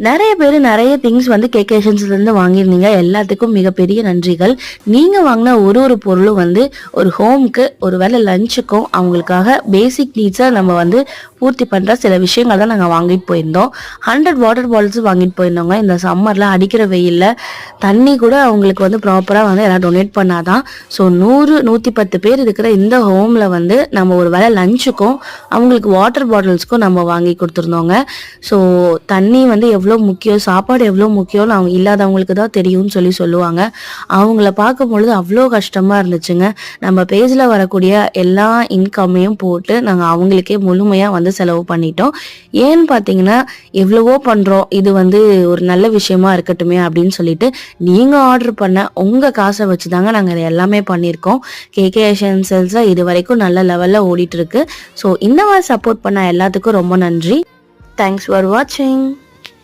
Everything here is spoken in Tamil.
நிறைய பேர் நிறைய திங்ஸ் வந்து கேகேஷன்ஸ்லேருந்து வாங்கியிருந்தீங்க. எல்லாத்துக்கும் மிகப்பெரிய நன்றிகள். நீங்கள் வாங்கின ஒரு பொருளும் வந்து ஒரு ஹோமுக்கு ஒரு வேளை லஞ்சுக்கும் அவங்களுக்காக பேசிக் நீட்ஸை நம்ம வந்து பூர்த்தி பண்ணுற சில விஷயங்கள் தான் நாங்கள் வாங்கிட்டு போயிருந்தோம். 100 வாட்டர் பாட்டில்ஸ் வாங்கிட்டு போயிருந்தோங்க. இந்த சம்மரில் அடிக்கிற வெயிலில் தண்ணி கூட அவங்களுக்கு வந்து ப்ராப்பராக வந்து எல்லாம் டொனேட் பண்ணாதான். ஸோ 110 பேர் இருக்கிற இந்த ஹோமில் வந்து நம்ம ஒரு வேளை லஞ்சுக்கும் அவங்களுக்கு வாட்டர் பாட்டில்ஸ்க்கும் நம்ம வாங்கி கொடுத்துருந்தோங்க. ஸோ தண்ணி வந்து எவ்வளோ முக்கியம், சாப்பாடு எவ்வளோ முக்கியம்னு அவங்க இல்லாதவங்களுக்கு தான் தெரியும்னு சொல்லுவாங்க. அவங்கள பார்க்கும்பொழுது அவ்வளோ கஷ்டமாக இருந்துச்சுங்க. நம்ம பேஜில் வரக்கூடிய எல்லா இன்கம்மையும் போட்டு நாங்கள் அவங்களுக்கே முழுமையாக வந்து செலவு பண்ணிட்டோம். ஏன்னு பார்த்தீங்கன்னா எவ்வளவோ பண்ணுறோம், இது வந்து ஒரு நல்ல விஷயமா இருக்கட்டுமே அப்படின்னு சொல்லிட்டு நீங்கள் ஆர்டர் பண்ண உங்கள் காசை வச்சு தாங்க நாங்கள் இதை எல்லாமே பண்ணியிருக்கோம். கேகே எசென்சியல்ஸில் இது வரைக்கும் நல்ல லெவலில் ஓடிட்டு இருக்கு. ஸோ இந்த மாதிரி சப்போர்ட் பண்ண எல்லாத்துக்கும் ரொம்ப நன்றி. தேங்க்ஸ் ஃபார் வாட்சிங்.